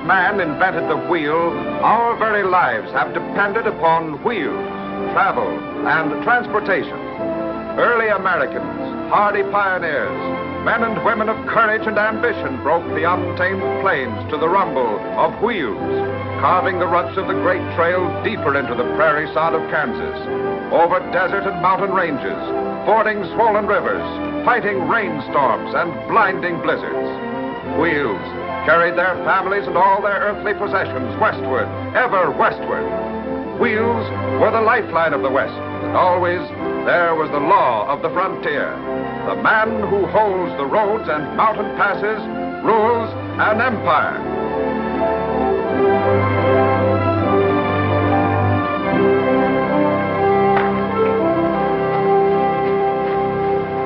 man invented the wheel, our very lives have depended upon wheels, travel, and transportation. Early Americans, hardy pioneers, men and women of courage and ambition broke the untamed plains to the rumble of wheels, carving the ruts of the great trail deeper into the prairie sod of Kansas, over desert and mountain ranges, fording swollen rivers, fighting rainstorms and blinding blizzards. Wheels carried their families and all their earthly possessions westward, ever westward. Wheels were the lifeline of the West, and always there was the law of the frontier. The man who holds the roads and mountain passes rules an empire.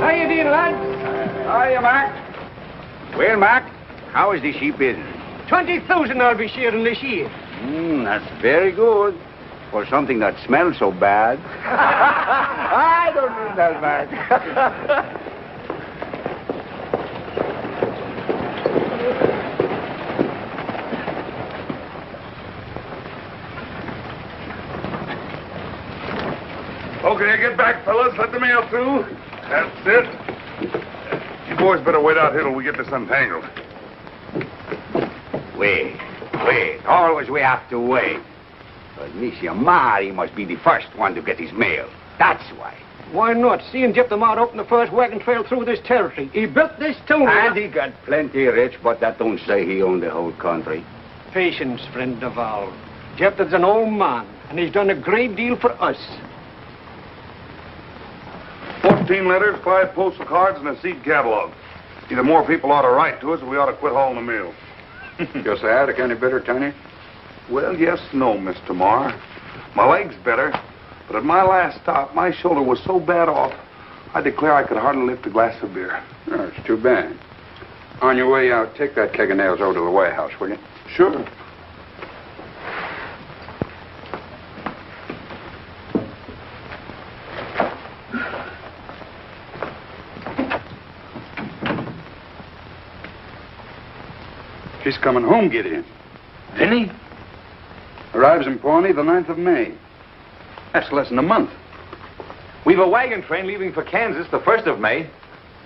How you doing, lads? Hiya, Mac. Well, Mac, how is the sheep business? 20,000 I'll be shearing this year. That's very good. For something that smells so bad. I don't mean that, Mac. Okay, get back, fellas. Let the mail through. That's it. You boys better wait out here till we get this untangled. Wait. Always we have to wait. But Monsieur Mari must be the first one to get his mail. That's why. Why not? Seeing Jeff the Mart open the first wagon trail through this territory. He built this town. And he got plenty rich, but that don't say he owned the whole country. Patience, friend Duval. Jeff is an old man, and he's done a great deal for us. 14 letters, 5 postal cards, and a seed catalog. Either more people ought to write to us, or we ought to quit hauling the mail. Your sciatic any better, Tony? Well, yes, no, Mr. Marr. My leg's better, but at my last stop, my shoulder was so bad off, I declare I could hardly lift a glass of beer. Oh, it's too bad. On your way out, take that keg of nails over to the warehouse, will you? Sure. She's coming home, Gideon. Vinny? Arrives in Pawnee the 9th of May. That's less than a month. We've a wagon train leaving for Kansas the 1st of May.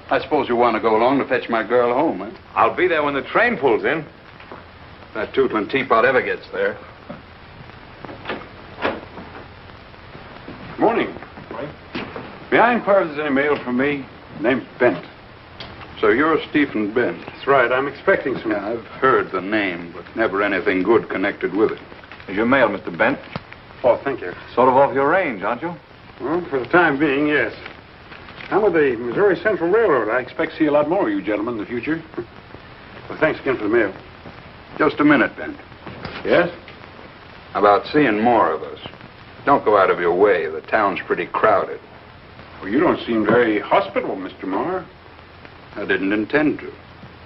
I suppose you want to go along to fetch my girl home, eh? I'll be there when the train pulls in. If that tootling teapot ever gets there. Morning. May I inquire if there's any mail from me? Name's Bent. So you're Stephen Bent. That's right. I'm expecting some... Yeah, I've heard the name, but never anything good connected with it. Is your mail, Mr. Bent? Oh, thank you. Sort of off your range, aren't you? Well, for the time being, yes. I'm with the Missouri Central Railroad. I expect to see a lot more of you gentlemen in the future. Well, thanks again for the mail. Just a minute, Bent. Yes? About seeing more of us. Don't go out of your way. The town's pretty crowded. Well, you don't seem very hospitable, Mr. Marr. I didn't intend to.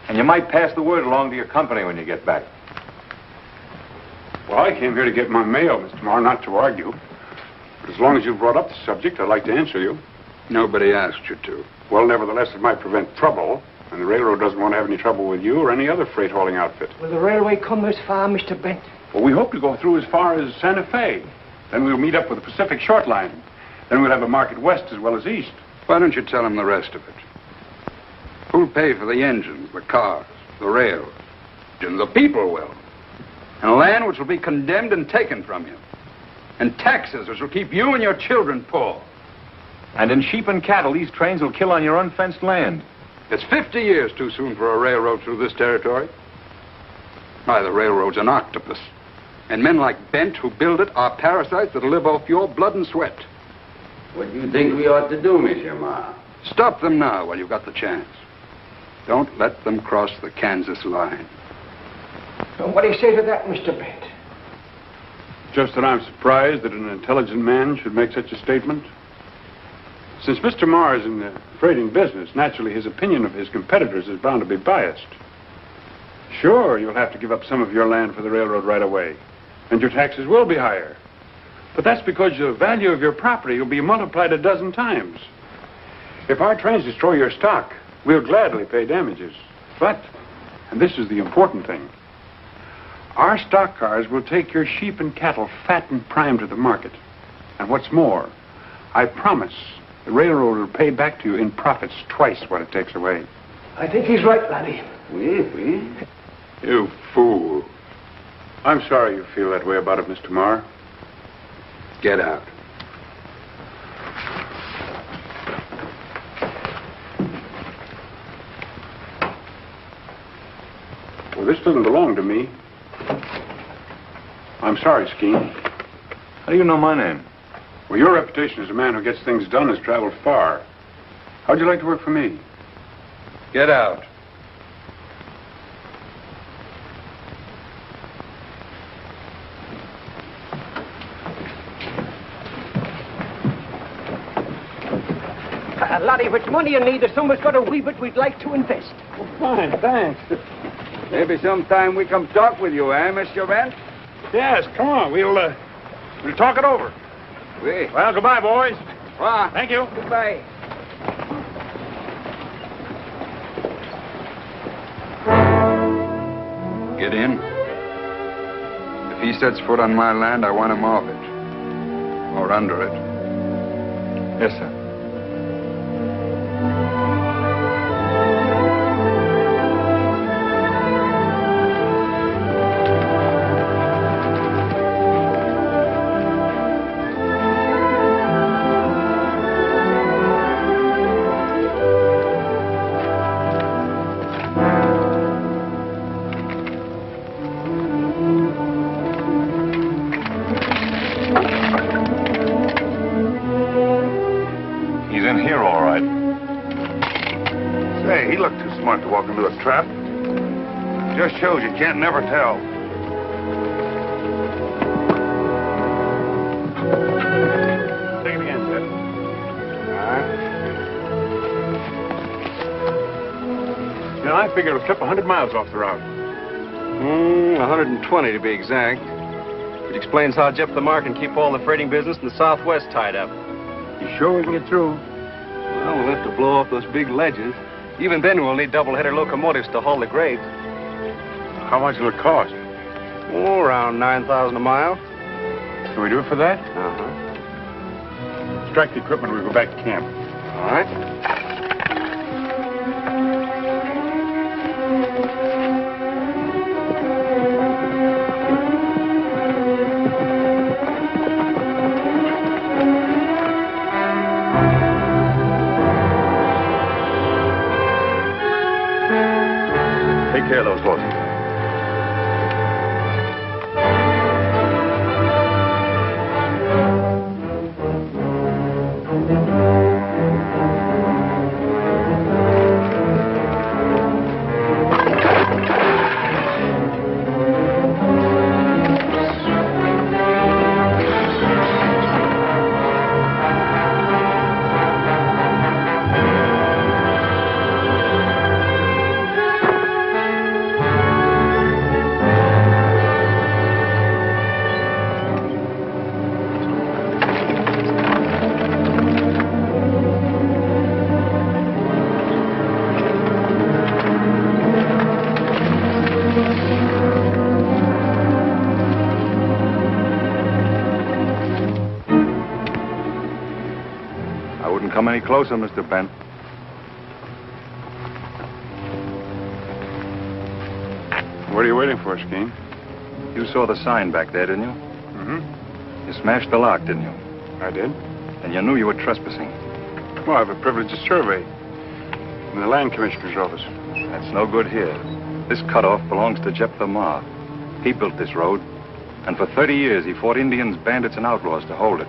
And you might pass the word along to your company when you get back. Well, I came here to get my mail, Mr. Marr, not to argue. But as long as you brought up the subject, I'd like to answer you. Nobody asked you to. Well, nevertheless, it might prevent trouble. And the railroad doesn't want to have any trouble with you or any other freight hauling outfit. Will the railway come this far, Mr. Bent? Well, we hope to go through as far as Santa Fe. Then we'll meet up with the Pacific Short Line. Then we'll have a market west as well as east. Why don't you tell them the rest of it? Who'll pay for the engines, the cars, the rails? And the people will. And land which will be condemned and taken from you. And taxes which will keep you and your children poor. And in sheep and cattle, these trains will kill on your unfenced land. It's 50 years too soon for a railroad through this territory. Why, the railroad's an octopus. And men like Bent who build it are parasites that'll live off your blood and sweat. What do you think we ought to do, Monsieur Marr? Stop them now while you've got the chance. Don't let them cross the Kansas line. So what do you say to that, Mr. Bent? Just that I'm surprised that an intelligent man should make such a statement. Since Mr. Marr is in the freighting business, naturally his opinion of his competitors is bound to be biased. Sure, you'll have to give up some of your land for the railroad right away, and your taxes will be higher. But that's because the value of your property will be multiplied a dozen times. If our trains destroy your stock, we'll gladly pay damages. But, and this is the important thing, Our stock cars will take your sheep and cattle fat and prime to the market. And what's more, I promise the railroad will pay back to you in profits twice what it takes away. I think he's right, laddie. Oui. You fool. I'm sorry you feel that way about it, Mr. Marr. Get out. Well, this doesn't belong to me. I'm sorry, Skeen. How do you know my name? Well, your reputation as a man who gets things done has traveled far. How'd you like to work for me? Get out. Laddie, if it's money you need, there's somebody's got a wee bit we'd like to invest. Fine, thanks. Maybe sometime we come talk with you, eh, Mr. Bent? Yes, come on. We'll talk it over. Oui. Well, goodbye, boys. Ah, Thank you. goodbye. Get in. If he sets foot on my land, I want him off it. Or under it. Yes, sir. Say, he looked too smart to walk into a trap. Just shows you can't never tell. Take it again, Ted. You know, I figure it'll clip 100 miles off the route. 120 to be exact. Which explains how Jeff the Mark can keep all the freighting business in the Southwest tied up. You sure we can get through? Well, we'll have to blow off those big ledges. Even then, we'll need double-header locomotives to haul the grades. How much will it cost? Oh, around 9,000 a mile. Can we do it for that? Uh-huh. Strike the equipment, we'll go back to camp. All right. Take care of those horses. Come any closer, Mr. Bent. What are you waiting for, Skeen? You saw the sign back there, didn't you? Mm-hmm. You smashed the lock, didn't you? I did. And you knew you were trespassing. Well, I have a privilege of survey in the land commissioner's office. That's no good here. This cutoff belongs to Jeff the Marr. He built this road, and for 30 years he fought Indians, bandits, and outlaws to hold it.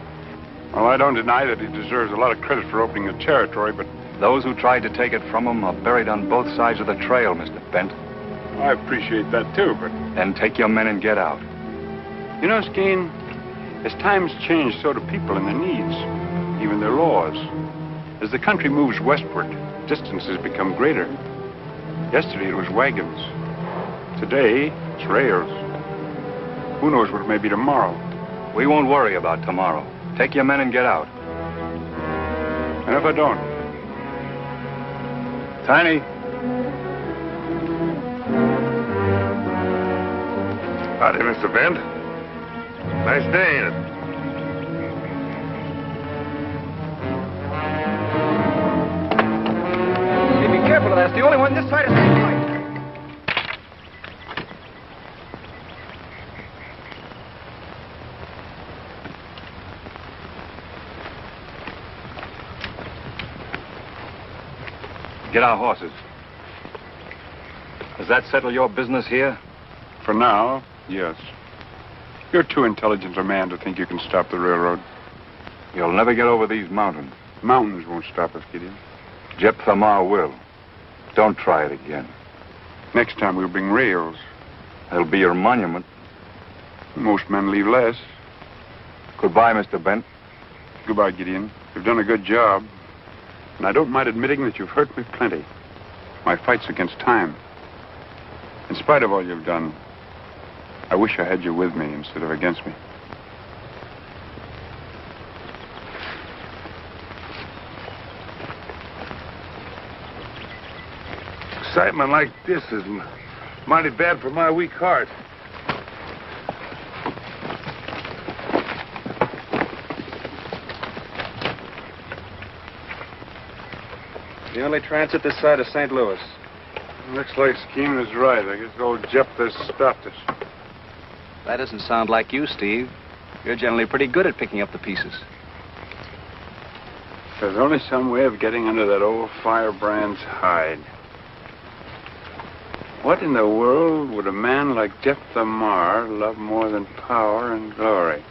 Well, I don't deny that he deserves a lot of credit for opening the territory, but Those who tried to take it from him are buried on both sides of the trail, Mr. Bent. I appreciate that too, but... Then take your men and get out. You know, Skeen, as times change, so do people and their needs, even their laws. As the country moves westward, distances become greater. Yesterday it was wagons. Today, it's rails. Who knows what it may be tomorrow? We won't worry about tomorrow. Take your men and get out. And if I don't? Tiny. Howdy, Mr. Bent. Nice day, ain't it? Hey, be careful of that. That's the only one this side of St. Louis. Get our horses. Does that settle your business here? For now, yes. You're too intelligent a man to think you can stop the railroad. You'll never get over these mountains. Mountains won't stop us, Gideon. Jephthah Marr will. Don't try it again. Next time we'll bring rails. That'll be your monument. Most men leave less. Goodbye, Mr. Bent. Goodbye, Gideon. You've done a good job. And I don't mind admitting that you've hurt me plenty. My fight's against time. In spite of all you've done, I wish I had you with me instead of against me. Excitement like this is mighty bad for my weak heart. The only transit this side of St. Louis. Looks like Skeena is right. I guess old Jephthah stopped us. That doesn't sound like you, Steve. You're generally pretty good at picking up the pieces. There's only some way of getting under that old firebrand's hide. What in the world would a man like Jephthah Marr love more than power and glory?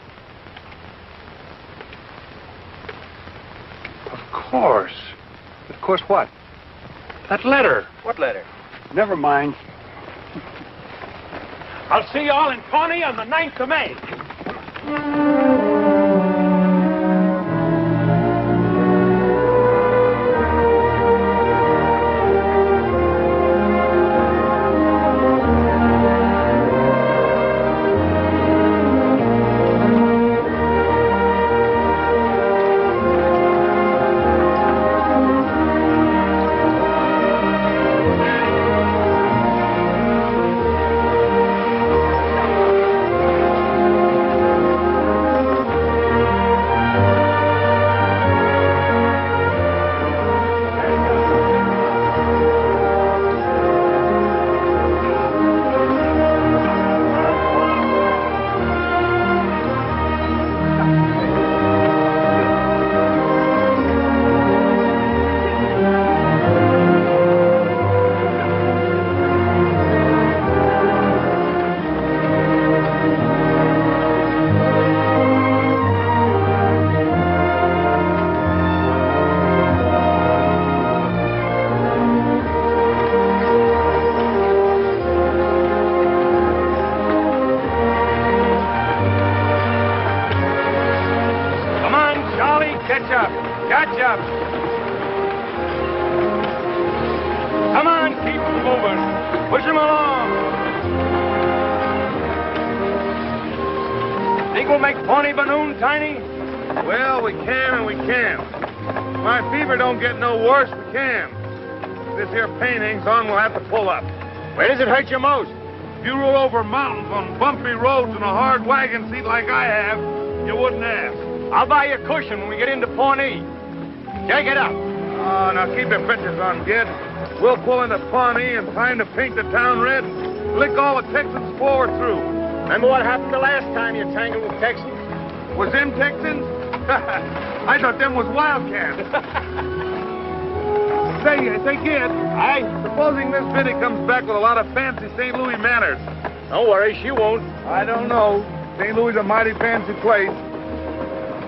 Of course. Of course what? That letter. What letter? Never mind. I'll see you all in Pawnee on the 9th of May. Where does it hurt you most? If you roll over mountains on bumpy roads in a hard wagon seat like I have, you wouldn't ask. I'll buy you a cushion when we get into Pawnee. Take it up. Oh, now keep your pictures on, kid. We'll pull into Pawnee in time to paint the town red and lick all the Texans forward through. Remember what happened the last time you tangled with Texans? Was them Texans? I thought them was wildcats. Say, kid. Aye? Supposing this biddy comes back with a lot of fancy St. Louis manners. Don't worry, she won't. I don't know. St. Louis is a mighty fancy place.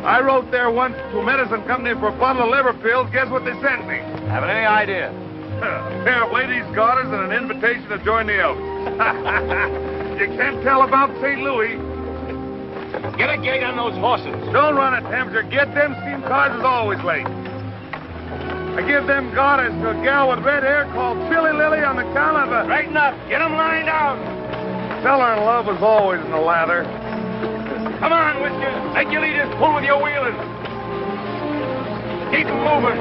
I wrote there once to a medicine company for a bottle of liver pills. Guess what they sent me? Haven't any idea. A pair of ladies' garters and an invitation to join the Elks. You can't tell about St. Louis. Get a gate on those horses. Don't run it, Tempter. Get them steam cars is always late. I give them garters to a gal with red hair called Silly Lily on the count of a... Straighten up. Get them lined out. Tell her love was always in the lather. Come on, Whiskers. Make your leaders pull with your wheelers. Keep them moving.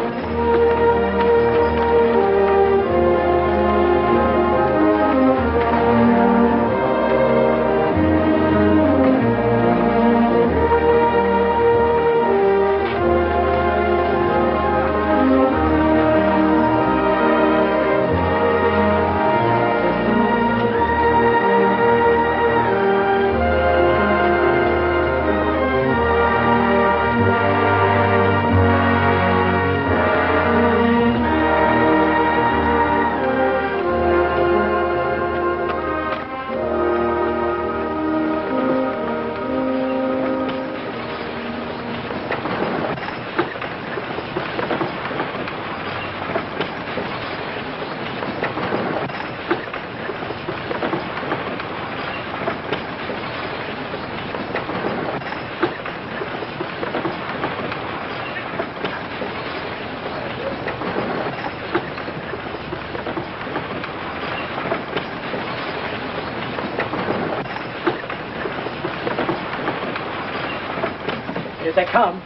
Here they come.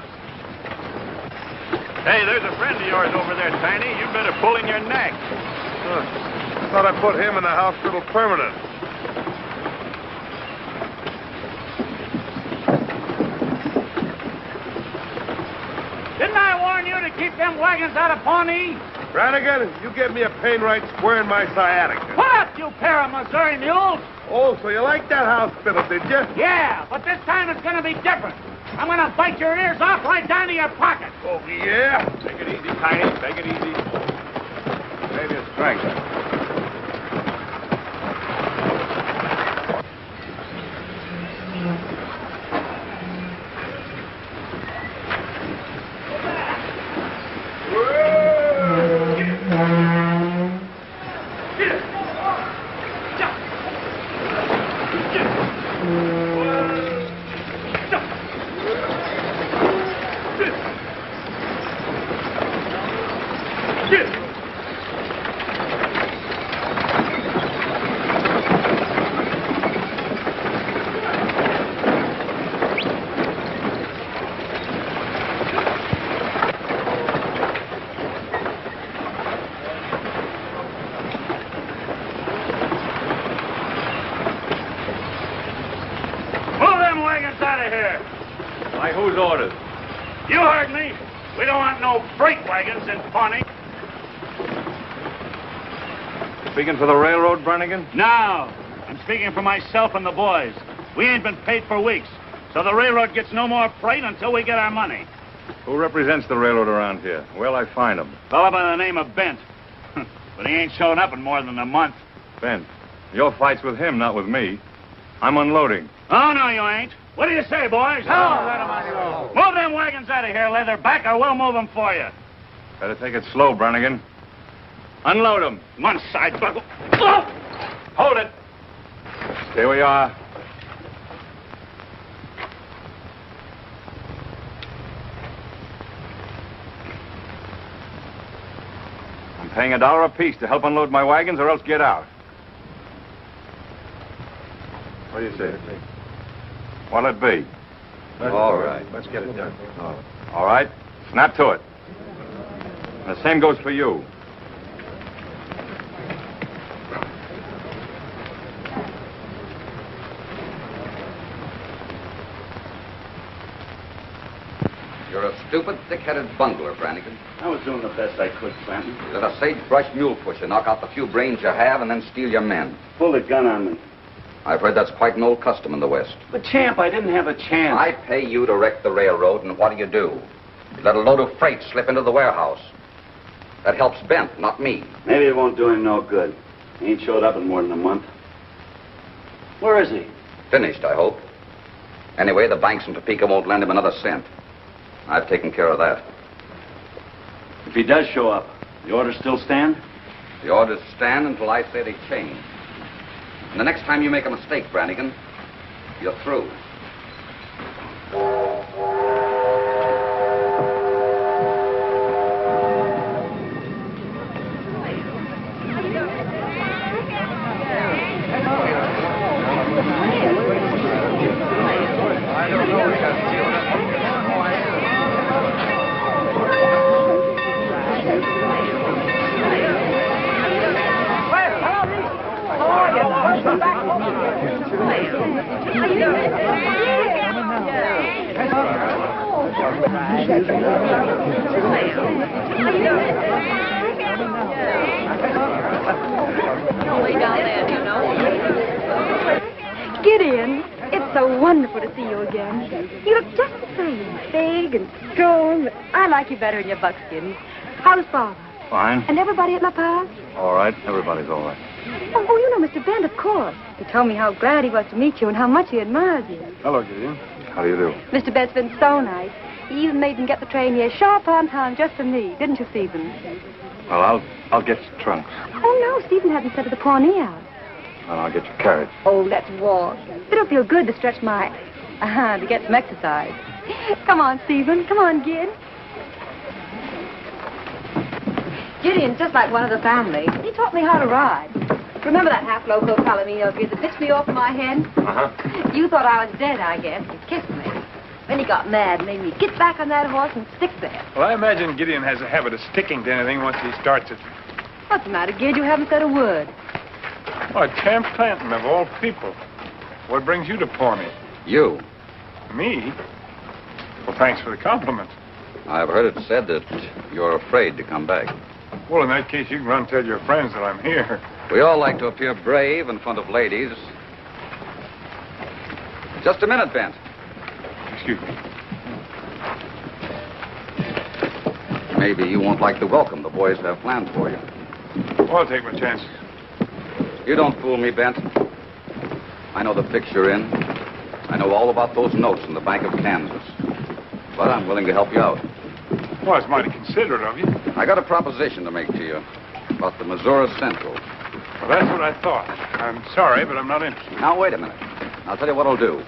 Hey, there's a friend of yours over there, Tiny. You'd better pull in your neck. Thought I put him in the hospital permanent. Didn't I warn you to keep them wagons out of Pawnee? Brannigan, you gave me a pain right square in my sciatica. Put up, you pair of Missouri mules! Oh, so you like that hospital, did you? Yeah, but this time it's gonna be different. I'm gonna bite your ears off right down to your pocket. Oh, yeah? Take it easy, Tiny. Take it easy. Save your strength. By whose orders? You heard me. We don't want no freight wagons in Pawnee. Speaking for the railroad, Brannigan? No, I'm speaking for myself and the boys. We ain't been paid for weeks, so the railroad gets no more freight until we get our money. Who represents the railroad around here? Where'll I find him? Fellow by the name of Bent. But he ain't shown up in more than a month. Bent. Your fight's with him, not with me. I'm unloading. Oh, no, you ain't. What do you say, boys? Move them wagons out of here, Leatherback, or we'll move them for you. Better take it slow, Brannigan. Unload them. Come on, side buckle. Hold it. Stay where you are. I'm paying $1 apiece to help unload my wagons, or else get out. What do you say? What'll it be? All right, let's get it done. All right. Snap to it. And the same goes for you. You're a stupid, thick-headed bungler, Brannigan. I was doing the best I could, Clanton. Let a sagebrush mule pusher knock out the few brains you have and then steal your men. Pull the gun on me. I've heard that's quite an old custom in the West. But, Champ, I didn't have a chance. I pay you to wreck the railroad, and what do? You let a load of freight slip into the warehouse. That helps Bent, not me. Maybe it won't do him no good. He ain't showed up in more than a month. Where is he? Finished, I hope. Anyway, the banks in Topeka won't lend him another cent. I've taken care of that. If he does show up, the orders still stand? The orders stand until I say they change. And the next time you make a mistake, Brannigan, you're through. Gideon, it's so wonderful to see you again. You look just the same, big and strong. I like you better in your buckskin. How's Father? Fine. And everybody at La Paz? All right. Everybody's all right. Oh, you know Mr. Bent, of course. He told me how glad he was to meet you and how much he admires you. Hello, Gideon. How do you do? Mr. Bent's been so nice. He even made him get the train here sharp on time just for me. Didn't you, Stephen? Well, I'll get your trunks. Oh, no, Stephen hadn't sent to the Pawnee House. And I'll get your carriage. Oh, let's walk. It'll feel good to stretch my... to get some exercise. Come on, Stephen. Come on, Gid. Gideon's just like one of the family. He taught me how to ride. Remember that half-loco Palomino of his that pitched me off my head? Uh-huh. You thought I was dead, I guess. You kissed me. Then he got mad and made me get back on that horse and stick there. Well, I imagine Gideon has a habit of sticking to anything once he starts it. What's the matter, Gid? You haven't said a word. Oh, Champ Clanton, of all people. What brings you to Pawnee? You. Me? Well, thanks for the compliment. I've heard it said that you're afraid to come back. Well, in that case, you can run and tell your friends that I'm here. We all like to appear brave in front of ladies. Just a minute, Bent. Excuse me. Maybe you won't like the welcome the boys have planned for you. Well, I'll take my chances. You don't fool me, Bent. I know the fix you're in. I know all about those notes in the Bank of Kansas. But I'm willing to help you out. Well, it's mighty considerate of you. I got a proposition to make to you about the Missouri Central. Well, that's what I thought. I'm sorry, but I'm not interested. Now, wait a minute. I'll tell you what I'll do.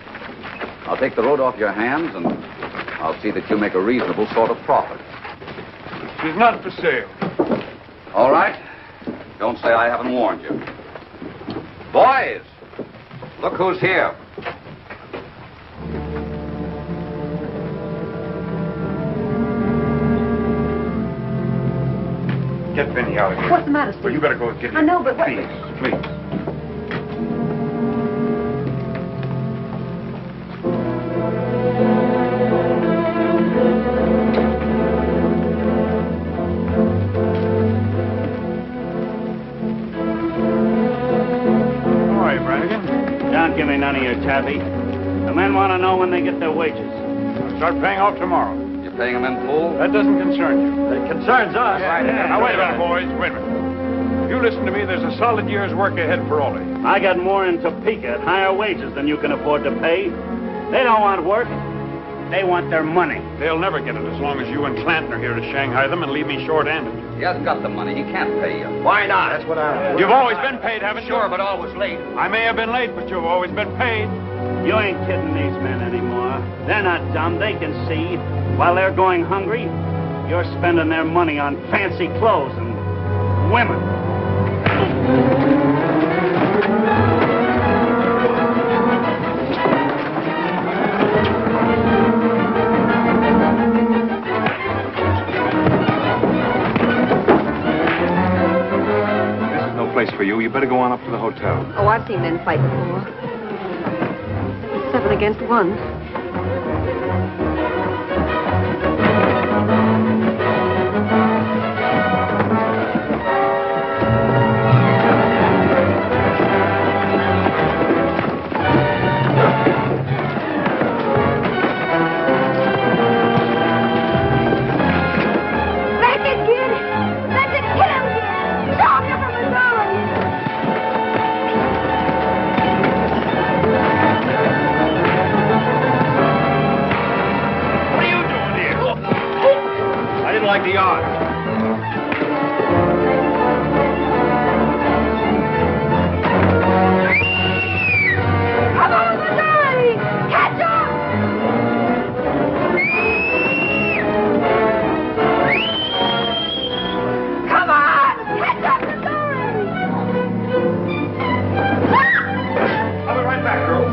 I'll take the road off your hands, and I'll see that you make a reasonable sort of profit. She's not for sale. All right. Don't say I haven't warned you. Boys, look who's here. Get Benny out of here. What's the matter, Steve? Well, you better go with Gideon. I know, but what... Please, please. All right, Brannigan. Don't give me none of your taffy. The men want to know when they get their wages. I'll start paying off tomorrow. You're paying them in full? That doesn't concern you. It concerns us. Now, wait a minute, boys. Wait a minute. You listen to me. There's a solid year's work ahead for Ollie. I got more in Topeka at higher wages than you can afford to pay. They don't want work. They want their money. They'll never get it as long as you and Clanton are here to Shanghai them and leave me short-handed. He hasn't got the money. He can't pay you. Why not? That's what I... You've always been paid, haven't you? Sure, but always late. I may have been late, but you've always been paid. You ain't kidding these men anymore. They're not dumb. They can see. While they're going hungry, you're spending their money on fancy clothes and women. This is no place for you. You better go on up to the hotel. Oh, I've seen men fight before. 7 against 1. Like the odds. Come on, Missouri! Catch up! Come on! Catch up, Missouri! I'll be right back, girl.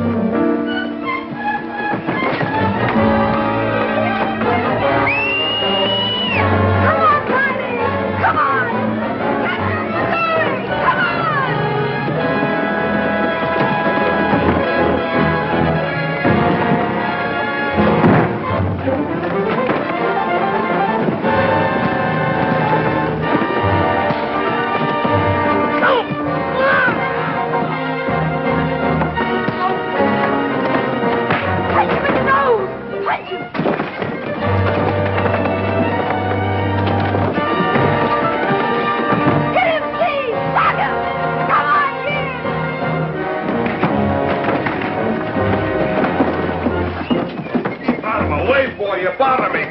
You bother me.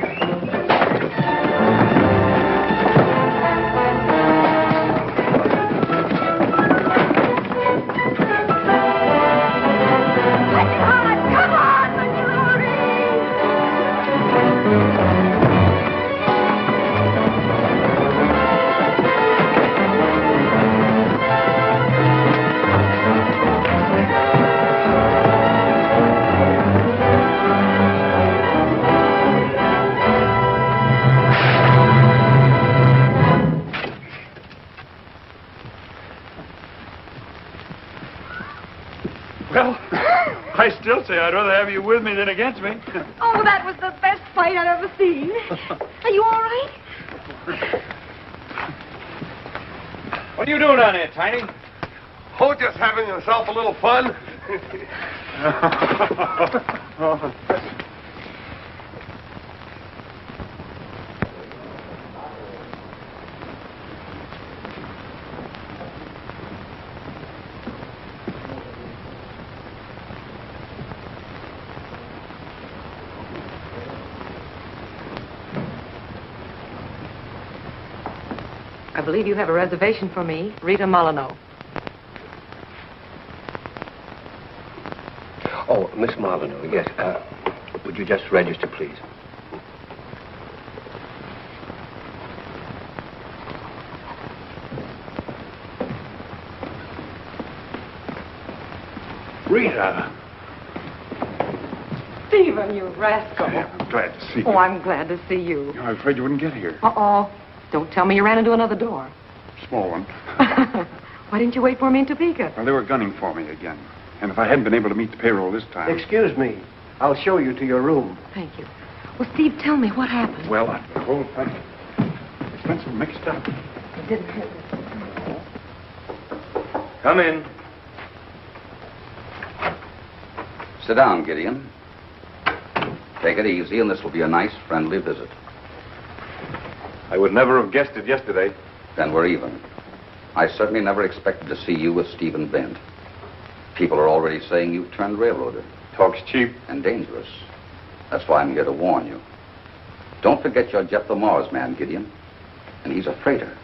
Well, I still say I'd rather have you with me than against me. Oh, that was the best fight I've ever seen. Are you all right? What are you doing down there, Tiny? Oh, just having yourself a little fun. I believe you have a reservation for me, Rita Molyneux. Oh, Miss Molyneux, yes. Would you just register, please? Rita. Stephen, you rascal. I'm glad to see you. Oh, I'm glad to see you. I was afraid you wouldn't get here. Uh-oh. Don't tell me you ran into another door. Small one. Why didn't you wait for me in Topeka? Well, they were gunning for me again. And if I hadn't been able to meet the payroll this time... Excuse me. I'll show you to your room. Thank you. Well, Steve, tell me what happened. Well, the whole thing... It's been so mixed up. It didn't happen. Come in. Sit down, Gideon. Take it easy, and this will be a nice, friendly visit. I would never have guessed it yesterday. Then we're even. I certainly never expected to see you with Stephen Bent. People are already saying you've turned railroader. Talks cheap. And dangerous. That's why I'm here to warn you. Don't forget you're Jephthah Marr's man, Gideon. And he's a freighter.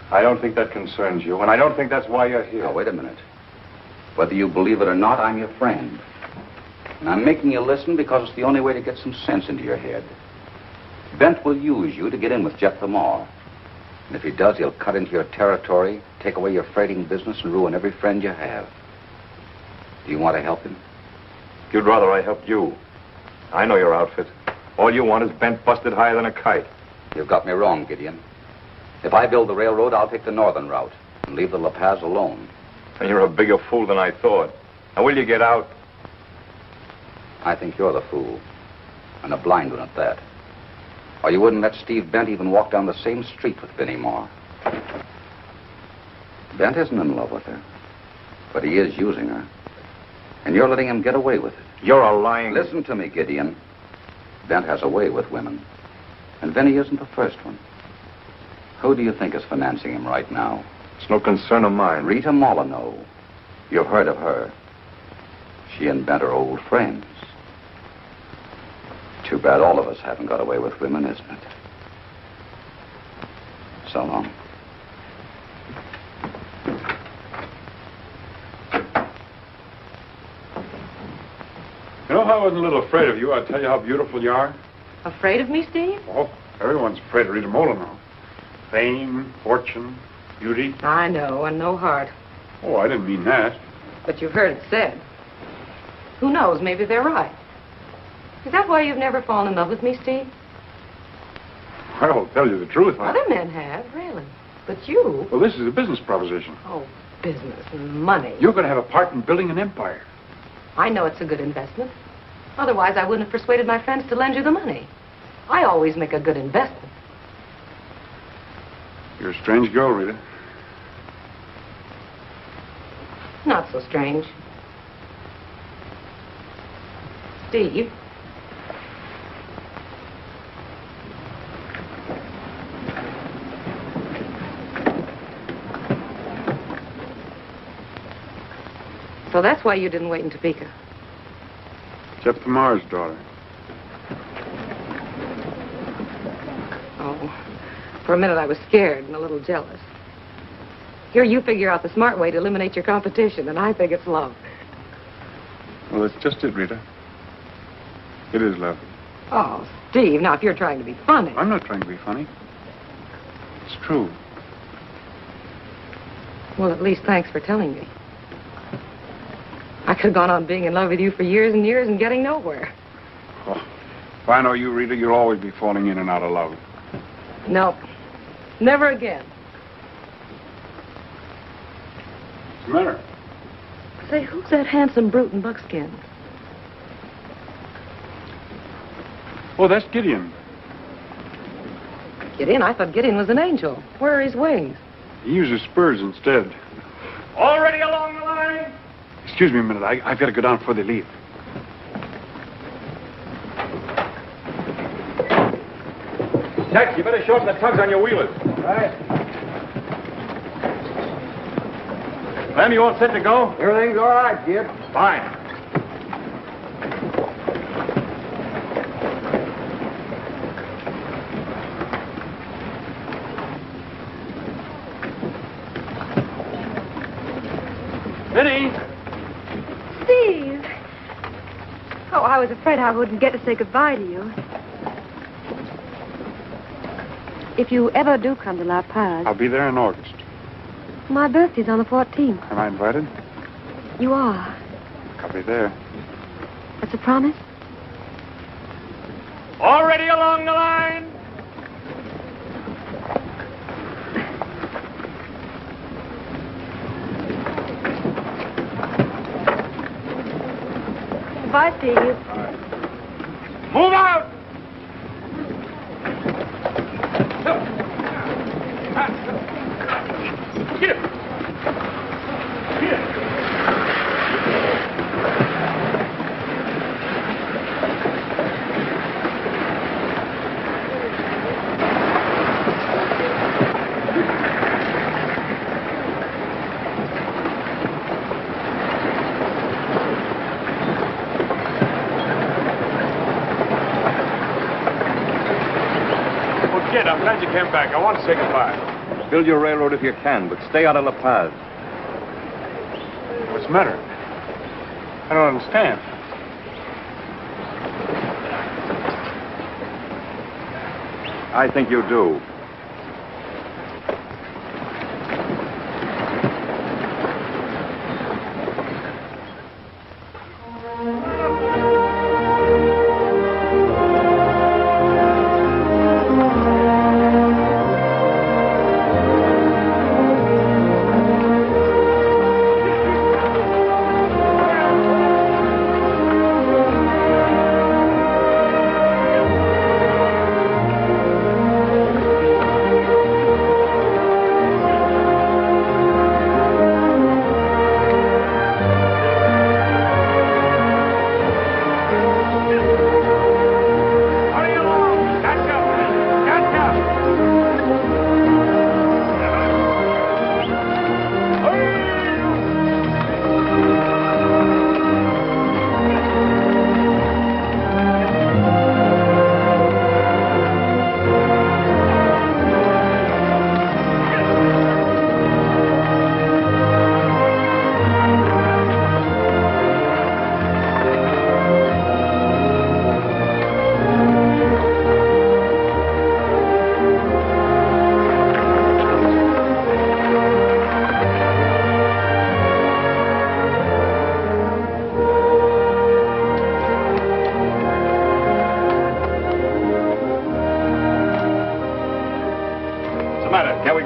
I don't think that concerns you, and I don't think that's why you're here. Now, wait a minute. Whether you believe it or not, I'm your friend. And I'm making you listen because it's the only way to get some sense into your head. Bent will use you to get in with Jephthah Marr. And if he does, he'll cut into your territory, take away your freighting business, and ruin every friend you have. Do you want to help him? You'd rather I helped you. I know your outfit. All you want is Bent busted higher than a kite. You've got me wrong, Gideon. If I build the railroad, I'll take the northern route and leave the La Paz alone. And you're a bigger fool than I thought. Now, will you get out? I think you're the fool. And a blind one at that. Or you wouldn't let Steve Bent even walk down the same street with Vinnie Marr. Bent isn't in love with her. But he is using her. And you're letting him get away with it. You're a lying... Listen to me, Gideon. Bent has a way with women. And Vinnie isn't the first one. Who do you think is financing him right now? It's no concern of mine. Rita Molyneux. You've heard of her. She and Bent are old friends. Too bad all of us haven't got away with women, isn't it? So long. You know how I was a little afraid of you? I'll tell you how beautiful you are. Afraid of me, Steve? Oh, everyone's afraid of Rita Molyneux. Fame, fortune, beauty. I know, and no heart. Oh, I didn't mean that. But you've heard it said. Who knows, maybe they're right. Is that why you've never fallen in love with me, Steve? I'll tell you the truth. Other men have, really. But you... Well, this is a business proposition. Oh, business and money. You're going to have a part in building an empire. I know it's a good investment. Otherwise, I wouldn't have persuaded my friends to lend you the money. I always make a good investment. You're a strange girl, Rita. Not so strange. Steve. So that's why you didn't wait in Topeka. Jephthah Marr's daughter. Oh, for a minute I was scared and a little jealous. Here you figure out the smart way to eliminate your competition, and I think it's love. Well, that's just it, Rita. It is love. Oh, Steve, now if you're trying to be funny. I'm not trying to be funny. It's true. Well, at least thanks for telling me. I could have gone on being in love with you for years and years and getting nowhere. Oh, if I know you, Rita, you'll always be falling in and out of love. No, never again. What's the matter? Say, who's that handsome brute in buckskin? Oh, that's Gideon. Gideon? I thought Gideon was an angel. Where are his wings? He uses spurs instead. Already along the line? Excuse me a minute. I've got to go down before they leave. Tex, you better shorten the tugs on your wheelers. Right. Lem, you all set to go? Everything's all right, kid. Fine. Benny! Steve! Oh, I was afraid I wouldn't get to say goodbye to you. If you ever do come to La Paz, I'll be there in August. my birthday's on the 14th. Am I invited? You are. I'll be there. That's a promise? Already along the line? Bye, Steve. Move out! Get it! Get it! Kid, I'm glad you came back. I want to say goodbye. Build your railroad if you can, but stay out of La Paz. What's the matter? I don't understand. I think you do.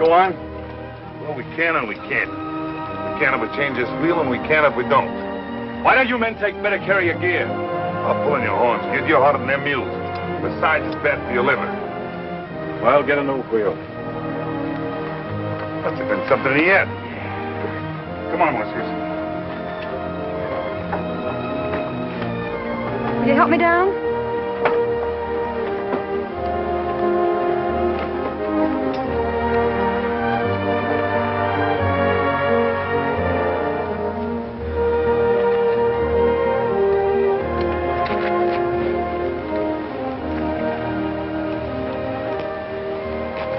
Go on? Well, we can and we can't. We can if we change this wheel, and we can if we don't. Why don't you men take better care of your gear? I'll pull in your horns, kid. You're harder than them mules. Besides, it's bad for your liver. Well, get a new wheel. Must have been something in the end. Come on, Whiskers. Will you help me down?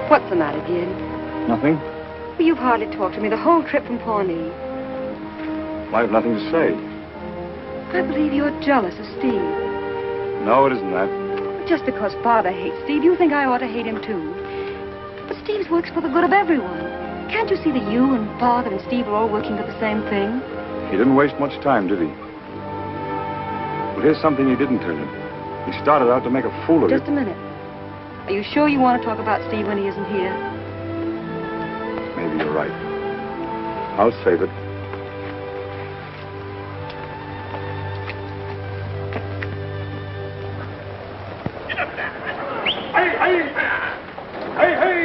What's the matter, Gid? Nothing. Well, you've hardly talked to me the whole trip from Pawnee. I have nothing to say. I believe you're jealous of Steve. No, it isn't that. Just because Father hates Steve, you think I ought to hate him, too. But Steve's works for the good of everyone. Can't you see that you and Father and Steve are all working for the same thing? He didn't waste much time, did he? But here's something he didn't tell you. He started out to make a fool of you. Just a minute. Are you sure you want to talk about Steve when he isn't here? Maybe you're right. I'll save it. Hey, hey! Hey, hey!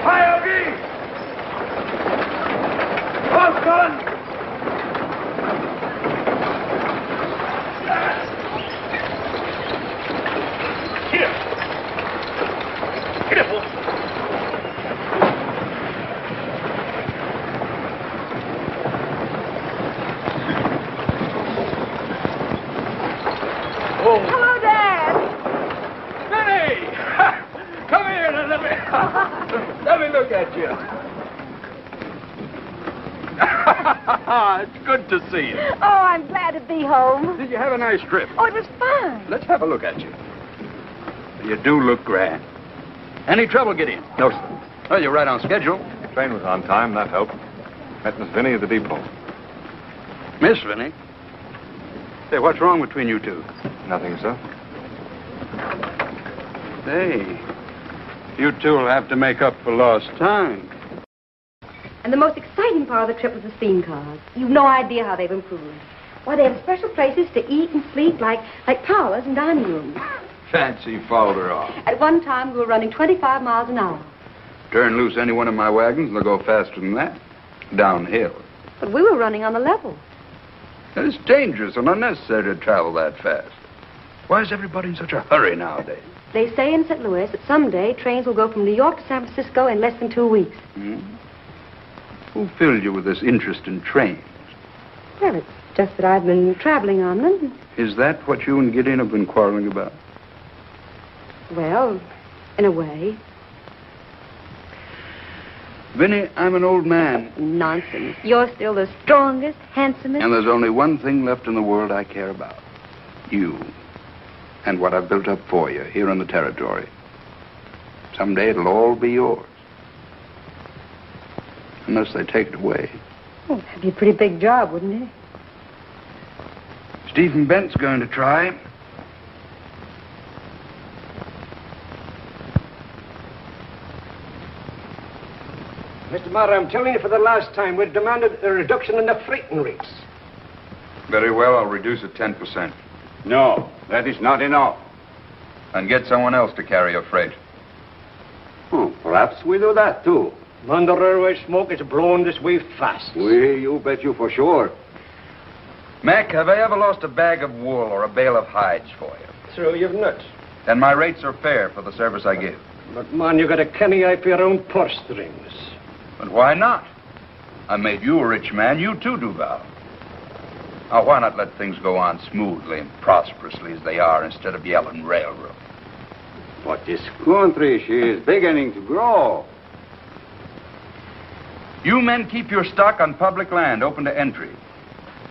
Hi, Ogie! Close, Cullen! Here! Here, boy! Hello, Dad. Benny! Come here and let me look at you. It's good to see you. Oh, I'm glad to be home. Did you have a nice trip? Oh, it was fun. Let's have a look at you. You do look grand. Any trouble getting in? No, sir. Well, you're right on schedule. Train was on time. That helped. Met Miss Vinnie at the depot. Miss Vinnie? Say, what's wrong between you two? Nothing, sir. Hey, you two will have to make up for lost time. And the most exciting part of the trip was the steam cars. You've no idea how they've improved. Why, they have special places to eat and sleep, like parlors and dining rooms. Fancy fouled her off. At one time, we were running 25 miles an hour. Turn loose any one of my wagons, and they'll go faster than that. Downhill. But we were running on the level. It's dangerous and unnecessary to travel that fast. Why is everybody in such a hurry nowadays? They say in St. Louis that someday trains will go from New York to San Francisco in less than 2 weeks. Who filled you with this interest in trains? Well, it's just that I've been traveling on them. Is that what you and Gideon have been quarreling about? Well, in a way. Vinnie, I'm an old man. Nonsense. You're still the strongest, handsomest. And there's only one thing left in the world I care about. You. And what I've built up for you here in the territory. Someday it'll all be yours. Unless they take it away. Oh, that'd be a pretty big job, wouldn't it? Stephen Bent's going to try. Mr. Marr, I'm telling you for the last time, we've demanded a reduction in the freighting rates. Very well, I'll reduce it 10%. No, that is not enough. And get someone else to carry your freight. Perhaps we do that, too. When the railway smoke is blowing this way fast. You bet you for sure. Mac, have I ever lost a bag of wool or a bale of hides for you? True, you've not. Then my rates are fair for the service I give. But, man, you got a canny eye for your own purse strings. But why not? I made you a rich man. You too do, Val. Now, why not let things go on smoothly and prosperously as they are instead of yelling railroad? But this country, she is beginning to grow. You men keep your stock on public land open to entry.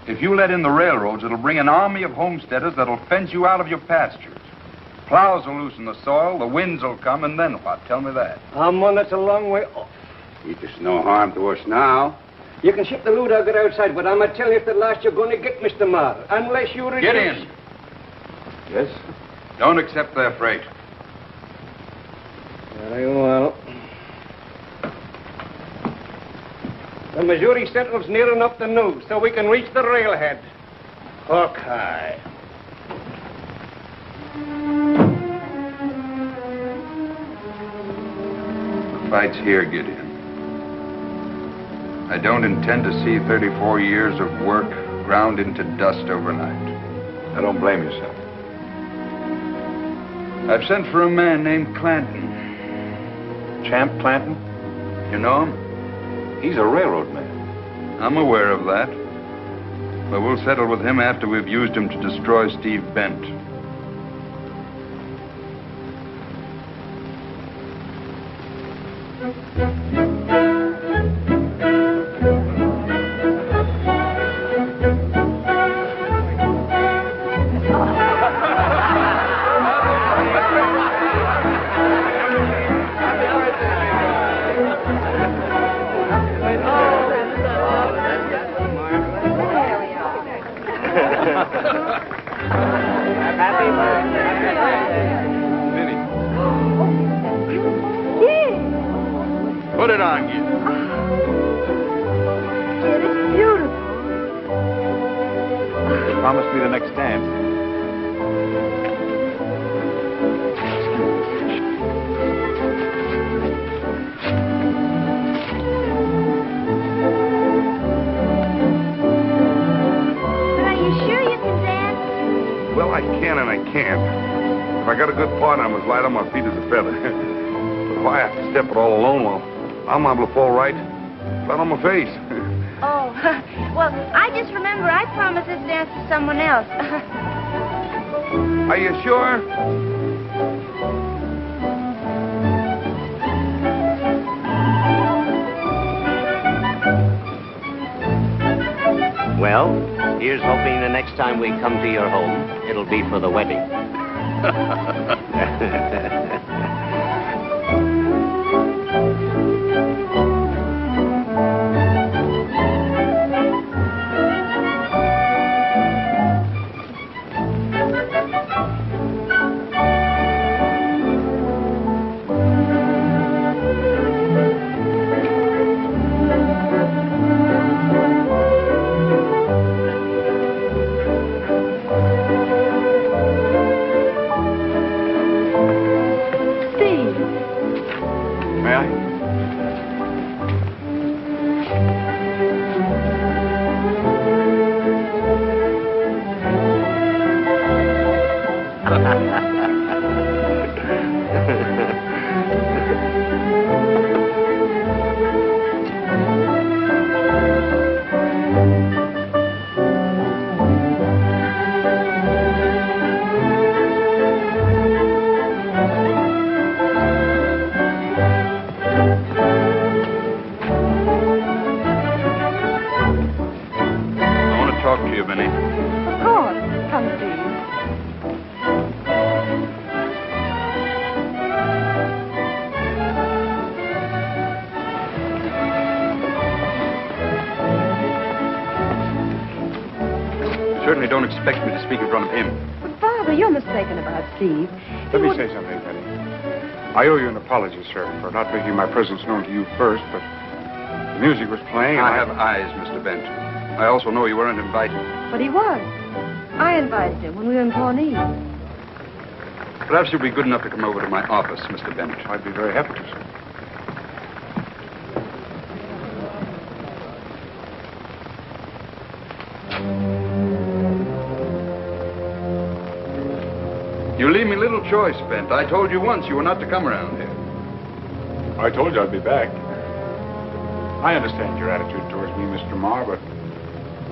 If you let in the railroads, it'll bring an army of homesteaders that'll fence you out of your pastures. Plows will loosen the soil, the winds will come, and then what? Tell me that. Man, that's a long way off. It is no harm to us now. You can ship the loot out outside, but I'm a telling you if the last you're going to get, Mr. Marr, unless you reduce... Get in. Yes? Don't accept their freight. Very well. The Missouri Central's near enough to know, so we can reach the railhead. Hook high. The fight's here, Gideon. I don't intend to see 34 years of work ground into dust overnight. I don't blame you, sir. I've sent for a man named Clanton. Champ Clanton? You know him? He's a railroad man. I'm aware of that. But we'll settle with him after we've used him to destroy Steve Bent. Put it on, Gid. It is beautiful. promised me the next dance. But are you sure you can dance? Well, I can and I can't. If I got a good partner, I'm as light on my feet as a feather. But if I have to step it all alone, well, I'm liable to fall right flat on my face. Oh, well, I just remember I promised this dance to someone else. Are you sure? Well, here's hoping the next time we come to your home, it'll be for the wedding. May I? I want to talk to you, Benny. Of course. Come, Steve. Certainly don't expect me to speak in front of him. But, Father, you're mistaken about Steve. Let me say something, Penny. I owe you an apology, sir, for not making my presence known to you first, but the music was playing. I have eyes, Mr. Bent. I also know you weren't invited. But he was. I invited him when we were in Pawnee. Perhaps you'll be good enough to come over to my office, Mr. Bent. I'd be very happy to, sir. You leave me little choice, Bent. I told you once you were not to come around here. I told you I'd be back. I understand your attitude towards me, Mr. Marr, but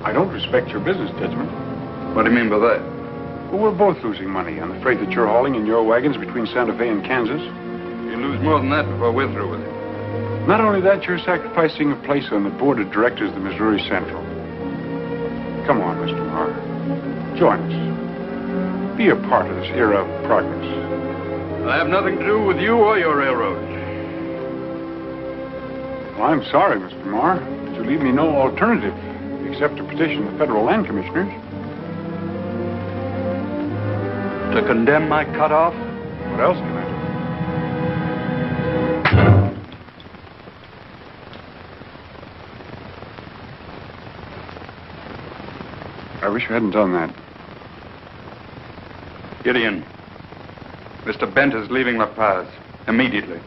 I don't respect your business judgment. What do you mean by that? Well, we're both losing money on the freight that you're hauling in your wagons between Santa Fe and Kansas. You lose more than that before we're through with it. Not only that, you're sacrificing a place on the board of directors of the Missouri Central. Come on, Mr. Marr. Join us. Be a part of this era of progress. I have nothing to do with you or your railroad. Well, I'm sorry, Mr. Marr, but you leave me no alternative except to petition the Federal Land Commissioners. To condemn my cutoff? What else can I do? I wish you hadn't done that. Gideon, Mr. Bent is leaving La Paz immediately.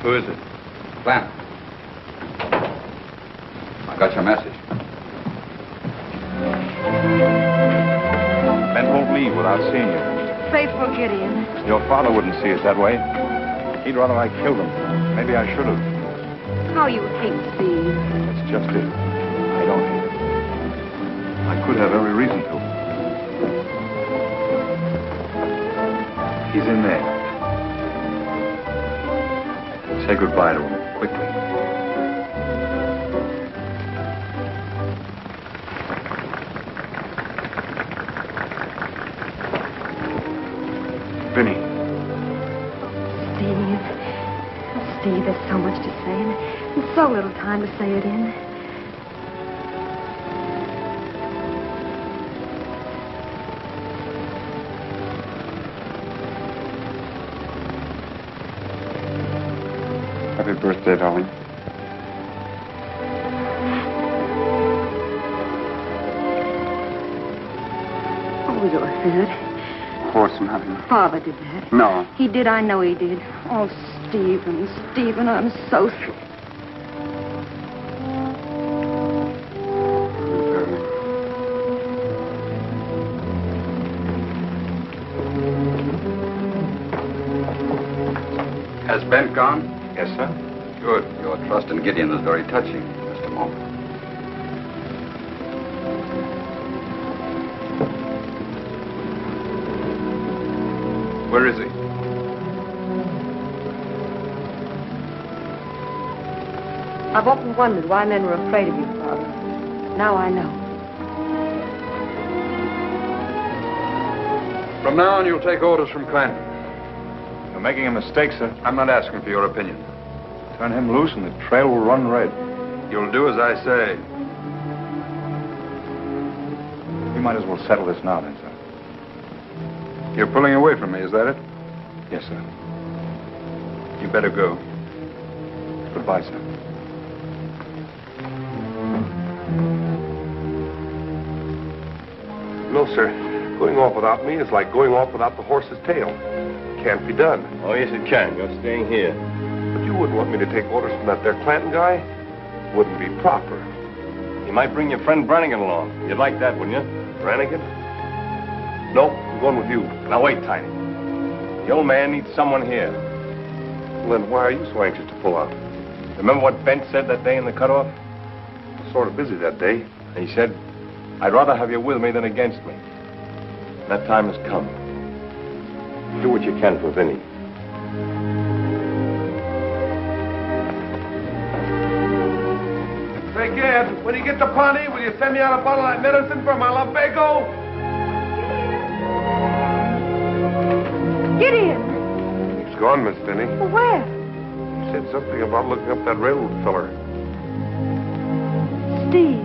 Who is it? Clem. I got your message. Ben won't leave without seeing you. Faithful Gideon. Your father wouldn't see it that way. He'd rather I killed him. Maybe I should have. How you hate Steve. That's just it. I don't hate him. I could have every reason to. He's in there. Say goodbye to him, quickly. Vinny, Steve, there's so much to say and so little time to say it in. Happy birthday, darling. Oh, you're good. Of course, nothing. Father did that. No. He did, I know he did. Oh, Stephen, I'm so... Has Bent gone? Yes, sir. Good. Your trust in Gideon is very touching, Mr. Monk. Where is he? I've often wondered why men were afraid of you, Father. Now I know. From now on, you'll take orders from Clanton. You're making a mistake, sir. I'm not asking for your opinion. Turn him loose and the trail will run red. You'll do as I say. We might as well settle this now, then, sir. You're pulling away from me, is that it? Yes, sir. You better go. Goodbye, sir. No, sir. Going off without me is like going off without the horse's tail. Can't be done. Oh, yes, it can. You're staying here. But you wouldn't want me to take orders from that there Clanton guy? Wouldn't be proper. You might bring your friend Brannigan along. You'd like that, wouldn't you? Brannigan? No, I'm going with you. Now, wait, Tiny. The old man needs someone here. Well, then why are you so anxious to pull out? Remember what Bent said that day in the cutoff? I was sort of busy that day. He said, I'd rather have you with me than against me. That time has come. Do what you can for Vinny. Say, Gad, when you get to Pawnee, will you send me out a bottle of that medicine for my lumbago? Gideon! He's gone, Miss Finney. Well, where? He said something about looking up that railroad feller. Steve.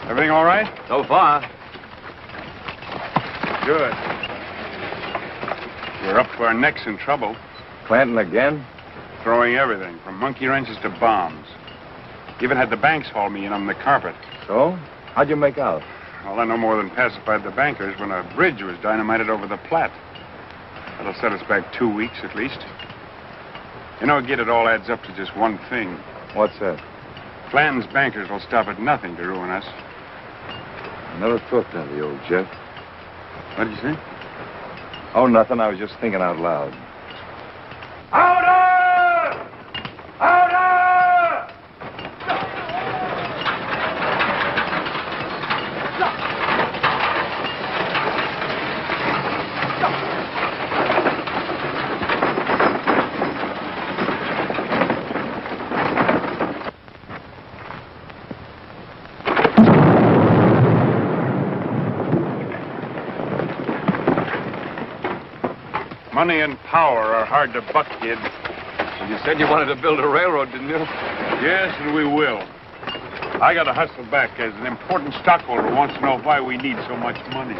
Everything all right? So far. Good. We're up to our necks in trouble. Clanton again? Throwing everything, from monkey wrenches to bombs. Even had the banks haul me in on the carpet. So? How'd you make out? Well, I no more than pacified the bankers when a bridge was dynamited over the Platte. That'll set us back 2 weeks at least. You know, Gid, it all adds up to just one thing. What's that? Flanton's bankers will stop at nothing to ruin us. I never thought that of the old Jeff. What did you say? Oh, nothing. I was just thinking out loud. Order! Order! Money and power are hard to buck, kid. You said you wanted to build a railroad, didn't you? Yes, and we will. I got to hustle back as an important stockholder who wants to know why we need so much money.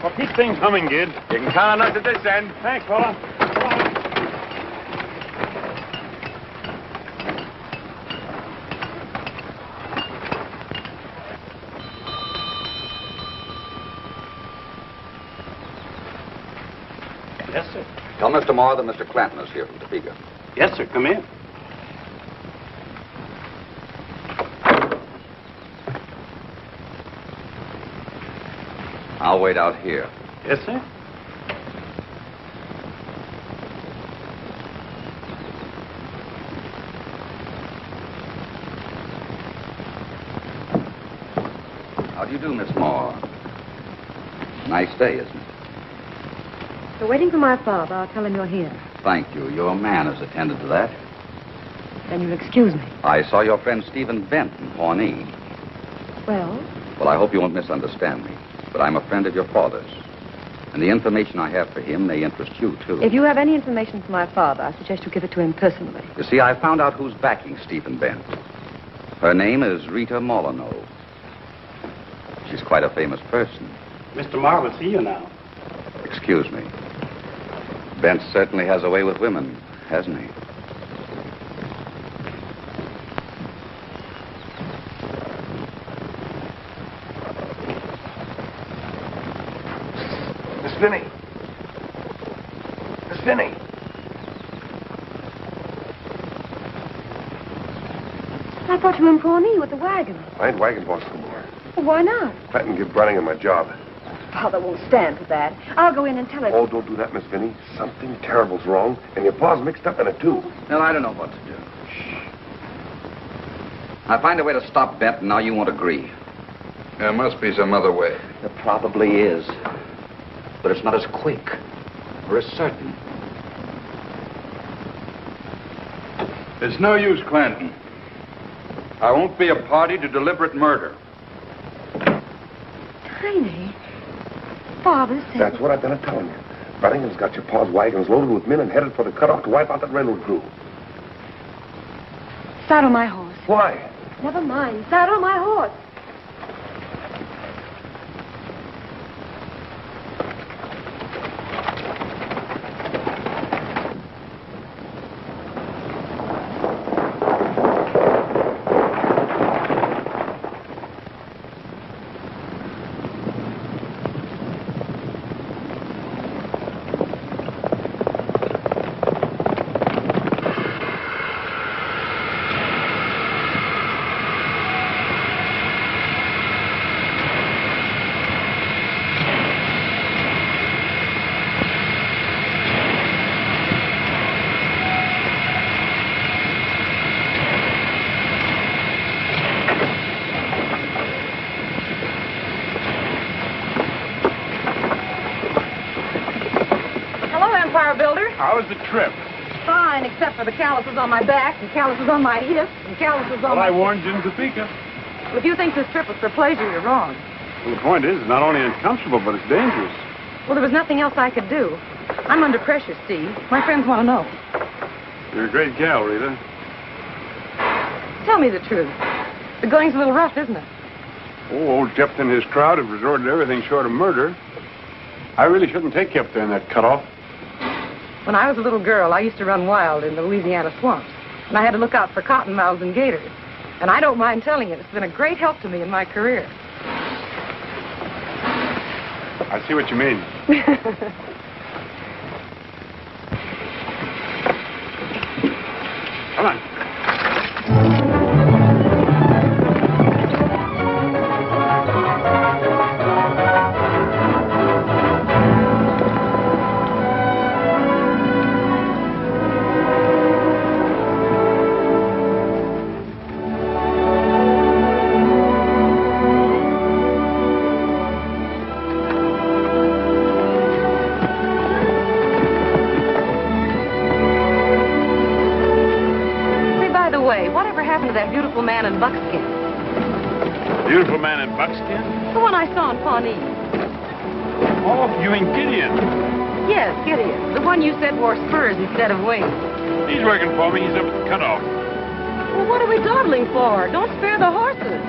Well, keep things humming, kid. You can count on us at this end. Thanks, fella. Yes, sir. Tell Mr. Moore that Mr. Clanton is here from Topeka. Yes, sir. Come in. I'll wait out here. Yes, sir. How do you do, Miss Moore? Nice day, isn't it? We're waiting for my father. I'll tell him you're here. Thank you. Your man has attended to that. Then you'll excuse me. I saw your friend Stephen Bent in Pawnee. Well? Well, I hope you won't misunderstand me, but I'm a friend of your father's. And the information I have for him may interest you, too. If you have any information for my father, I suggest you give it to him personally. You see, I found out who's backing Stephen Bent. Her name is Rita Molyneux. She's quite a famous person. Mr. Marr will see you now. Excuse me. Bent certainly has a way with women, hasn't he? Miss Vinnie. Miss Vinnie. I thought you were in Pawnee with the wagon. I ain't wagon boss no more. Well, why not? Clanton give Brannigan my job. Father won't stand for that. I'll go in and tell him. Oh, don't do that, Miss Vinnie. Something terrible's wrong, and your pa's mixed up in it, too. Well, I don't know what to do. I find a way to stop Bent, and now you won't agree. There must be some other way. There probably is. But it's not as quick or as certain. It's no use, Clanton. I won't be a party to deliberate murder. Tiny. Father said... That's what I've been telling you. Brannigan's got your pa's wagons loaded with men and headed for the cutoff to wipe out that railroad crew. Saddle my horse. Why? Never mind. Saddle my horse. How was the trip? Fine, except for the calluses on my back, and calluses on my hips, and calluses on my... I warned you in Topeka. Well, if you think this trip was for pleasure, you're wrong. Well, the point is, it's not only uncomfortable, but it's dangerous. Well, there was nothing else I could do. I'm under pressure, Steve. My friends want to know. You're a great gal, Rita. Tell me the truth. The going's a little rough, isn't it? Oh, old Jephthah and his crowd have resorted to everything short of murder. I really shouldn't take you up there in that cutoff. When I was a little girl, I used to run wild in the Louisiana swamps. And I had to look out for cottonmouths and gators. And I don't mind telling you, it's been a great help to me in my career. I see what you mean. Come on. That beautiful man in buckskin. Beautiful man in buckskin? The one I saw in Pawnee. Oh, you mean Gideon? Yes, Gideon. The one you said wore spurs instead of wings. He's working for me. He's up at the cutoff. Well, what are we dawdling for? Don't spare the horses.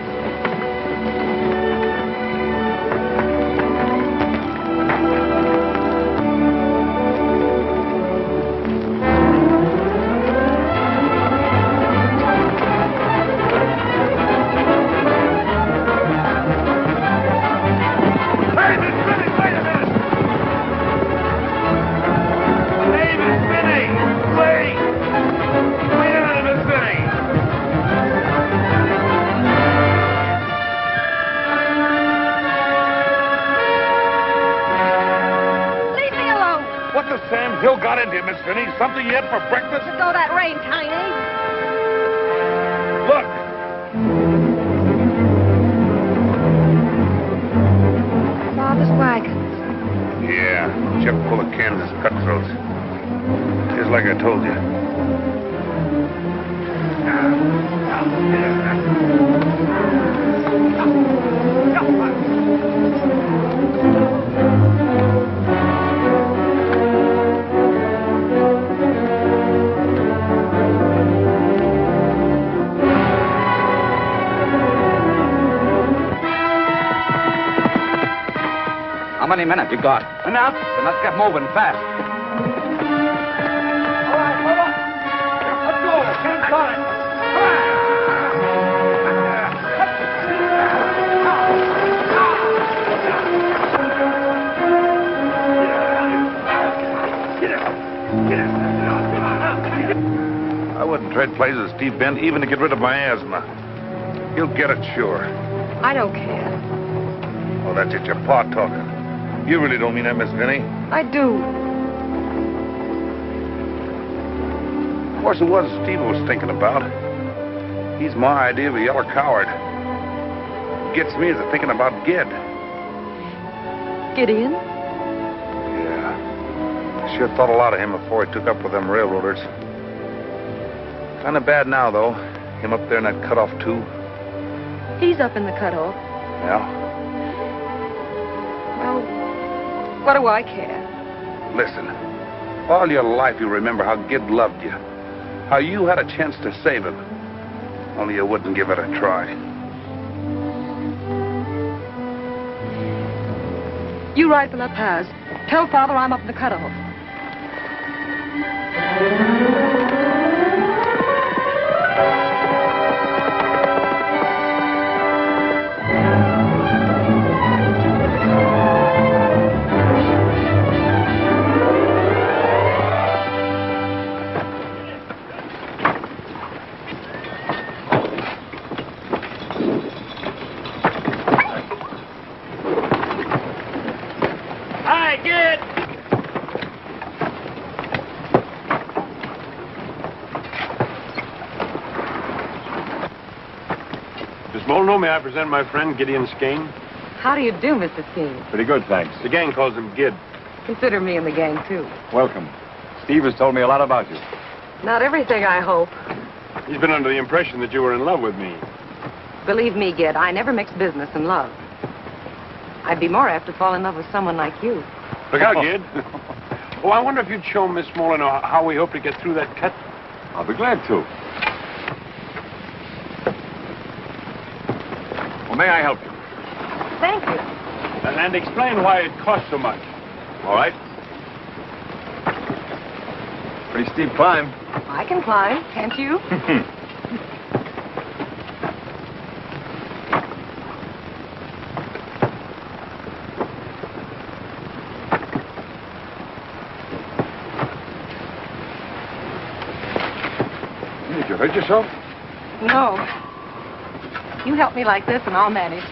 Sam Hill got into you, Miss Finney. Something yet for breakfast? Let go that rein, Tiny. Look. Father's wagons. Yeah, chip full of Kansas cutthroats. Just like I told you. How many minutes you got? Enough. Then let's get moving fast. All right, brother. Let's go. Can't climb. I wouldn't trade places with Steve Bent even to get rid of my asthma. He'll get it, sure. I don't care. Oh, that's it, your pa talking. You really don't mean that, Miss Finney. I do. Of course, it was Steve I was thinking about. He's my idea of a yellow coward. Gets me is thinking about Gid. Gideon? Yeah. I sure thought a lot of him before he took up with them railroaders. Kind of bad now, though. Him up there in that cutoff, too. He's up in the cutoff. Yeah. Well, what do I care? Listen, all your life you remember how Gid loved you. How you had a chance to save him. Only you wouldn't give it a try. You ride for La Paz. Tell Father I'm up in the cutoff. May I present my friend, Gideon Skane? How do you do, Mr. Skeen? Pretty good, thanks. The gang calls him Gid. Consider me in the gang, too. Welcome. Steve has told me a lot about you. Not everything, I hope. He's been under the impression that you were in love with me. Believe me, Gid, I never mix business and love. I'd be more apt to fall in love with someone like you. Look out, Gid. Oh, I wonder if you'd show Miss Molyneux how we hope to get through that cut. I'll be glad to. Well, may I help you? Thank you. And explain why it costs so much. All right. Pretty steep climb. I can climb, can't you? Did you hurt yourself? No. You help me like this and I'll manage.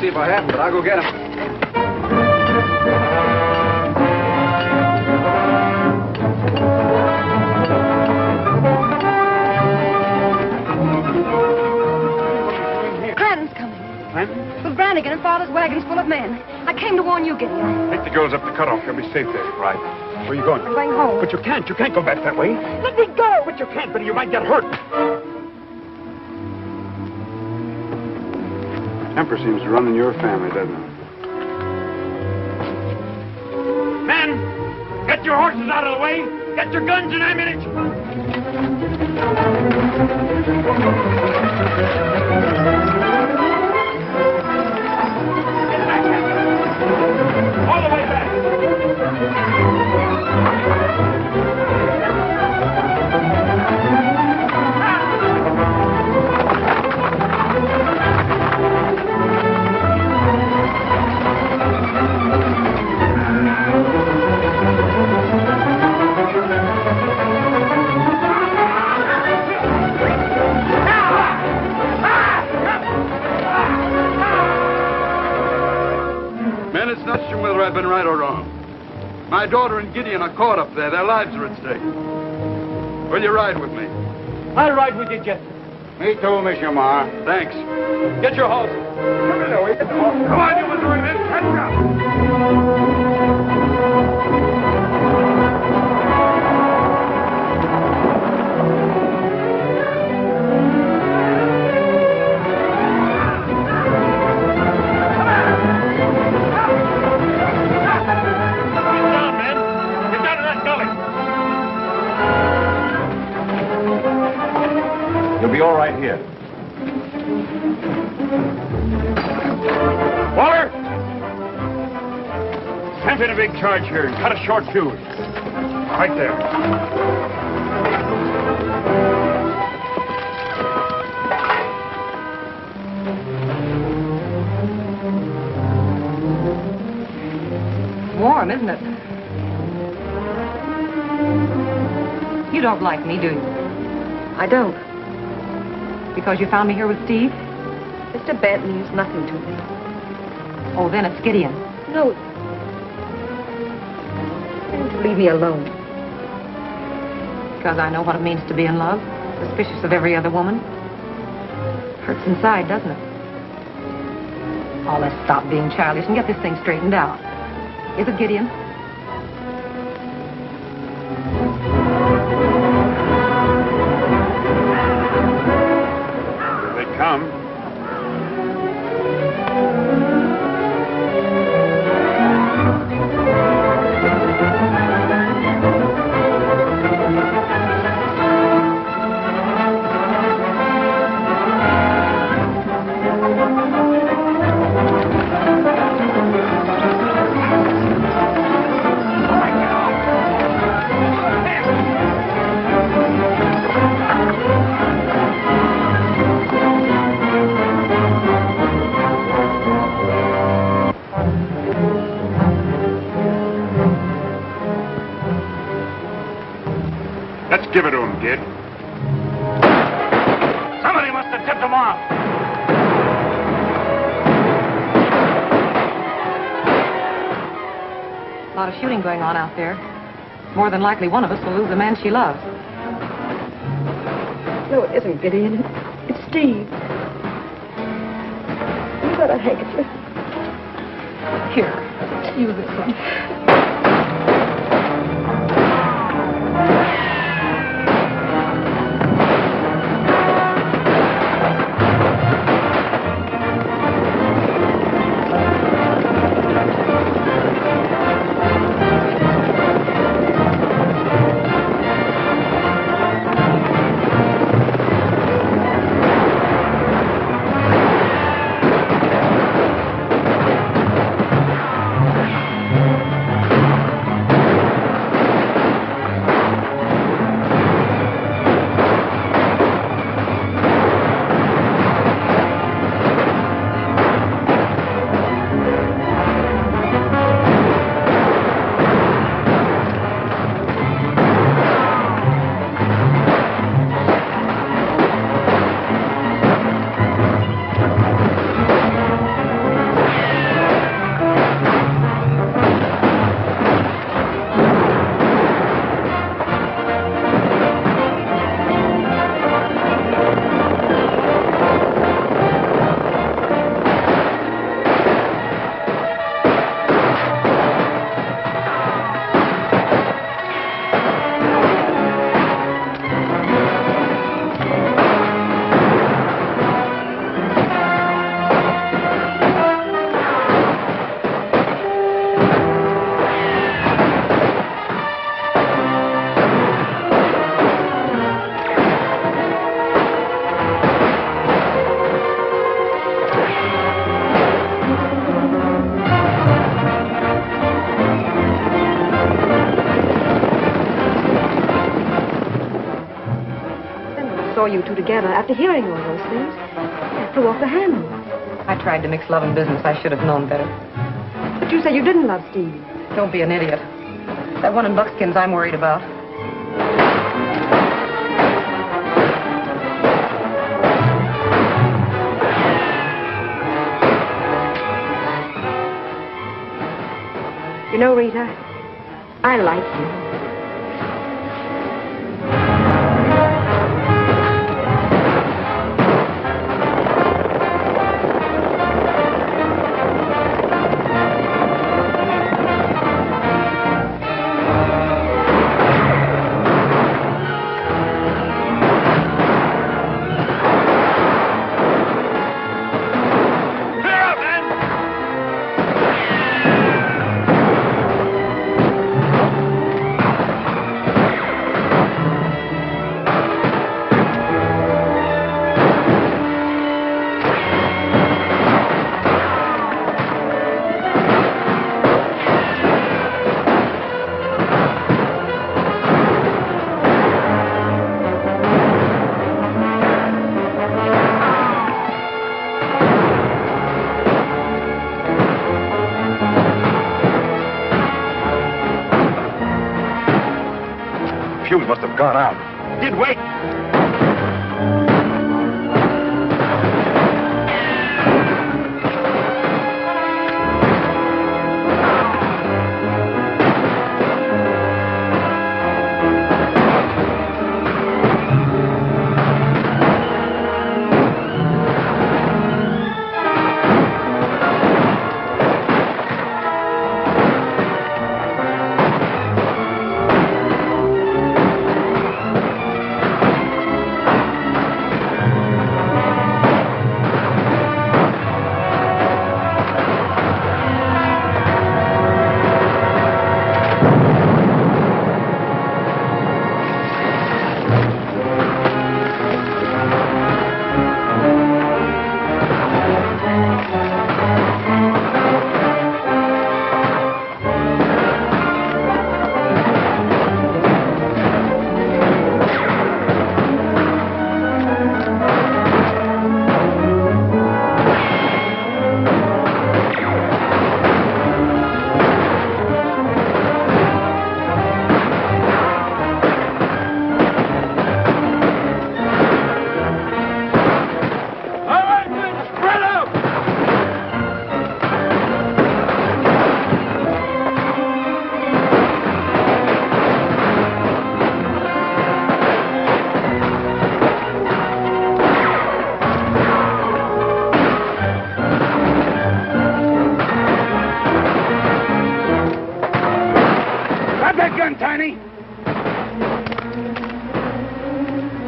see if I haven't, but I'll go get him. Clanton's coming. Clanton? With Brannigan and Father's wagons full of men. I came to warn you, Gideon. Take the girls up the cutoff. You'll be safe there. Right. Where are you going? I'm going home. But you can't. You can't go back that way. Let me go. But you can't, Betty. You might get hurt. Temper seems to run in your family, doesn't it? Men, get your horses out of the way. Get your guns and ammunition. All the way back. Men, it's not sure whether I've been right or wrong. My daughter and Gideon are caught up there. Their lives are at stake. Will you ride with me? I'll ride with you, Jeff. Me too, Monsieur Marr. Thanks. Get your horse. Come in, Louie. Get the horse. Come on, you Missouri men. Catch up. You'll be all right here. Waller! Stamp in a big charge here and cut a short fuse. Right there. Warm, isn't it? You don't like me, do you? I don't. Because you found me here with Steve? Mr. Bent means nothing to me. Oh, then it's Gideon. No. Don't leave me alone. Because I know what it means to be in love, suspicious of every other woman. Hurts inside, doesn't it? Oh, let's stop being childish and get this thing straightened out. Is it, Gideon? Here they come. Let's give it to him, kid. Somebody must have tipped them off. A lot of shooting going on out there. More than likely one of us will lose the man she loves. No, it isn't, Gideon. It's Steve. You got a handkerchief. Here, use this one. you two together after hearing all those things. That threw off the handle. I tried to mix love and business. I should have known better. But you said you didn't love Steve. Don't be an idiot. That one in buckskin's I'm worried about. You know, Rita, I like you. Fuse must have gone out. Did wait.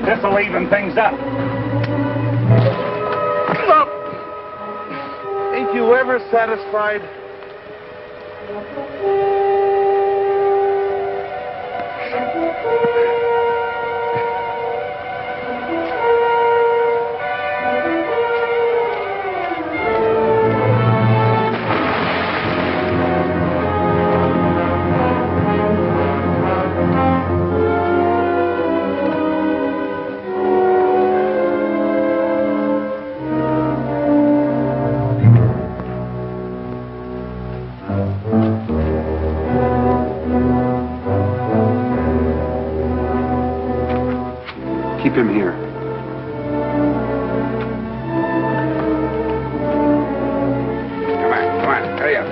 This'll even things up. Look! Ain't you ever satisfied? Keep him here. Come on, hurry up.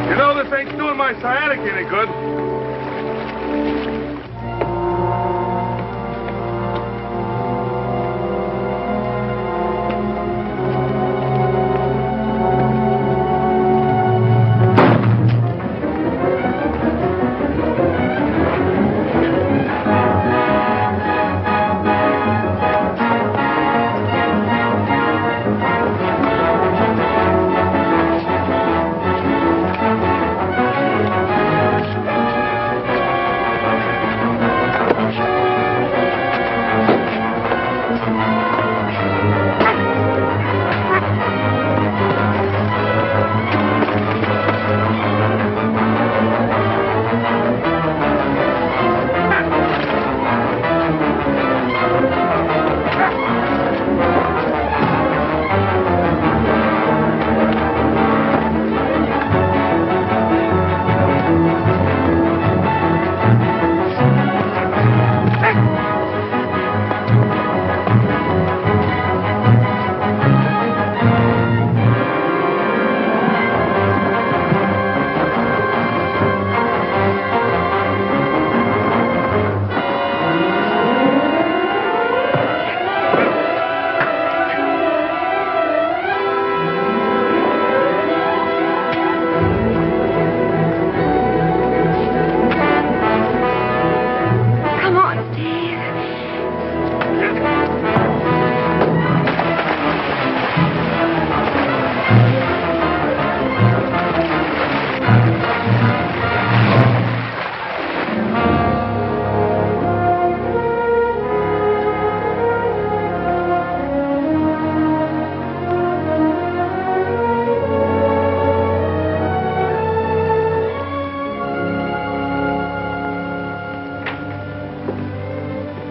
You know, this ain't doing my sciatic any good.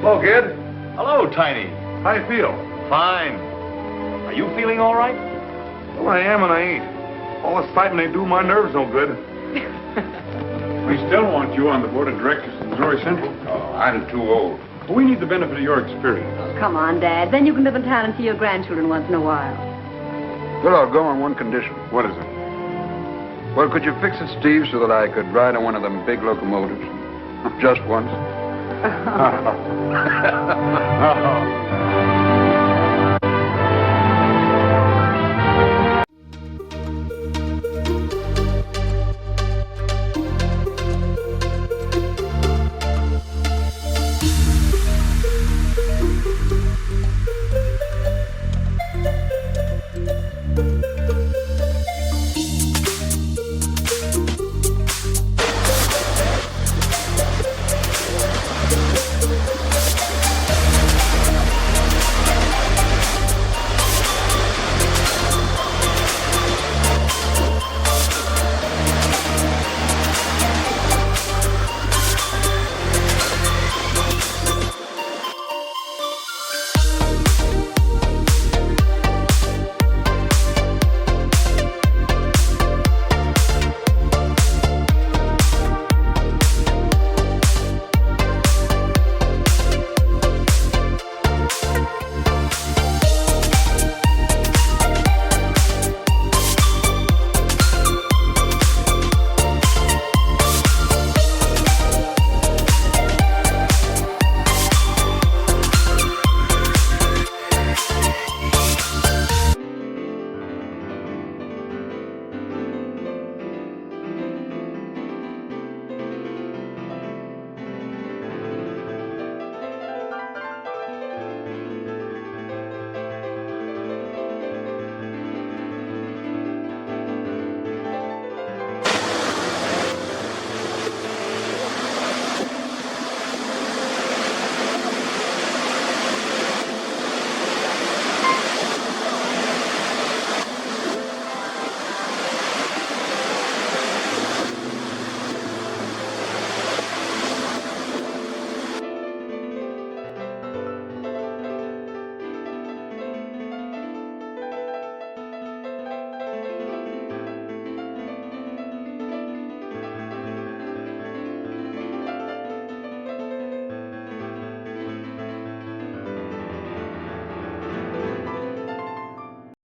Hello, kid. Hello, Tiny. How you feel? Fine. Are you feeling all right? Well, I am and I ain't. All this fighting they do, my nerves no good. We still want you on the board of directors of Missouri Central. Oh, I'm too old. But we need the benefit of your experience. Come on, Dad. Then you can live in town and see your grandchildren once in a while. Well, I'll go on one condition. What is it? Well, could you fix it, Steve, so that I could ride on one of them big locomotives? Just once. Oh.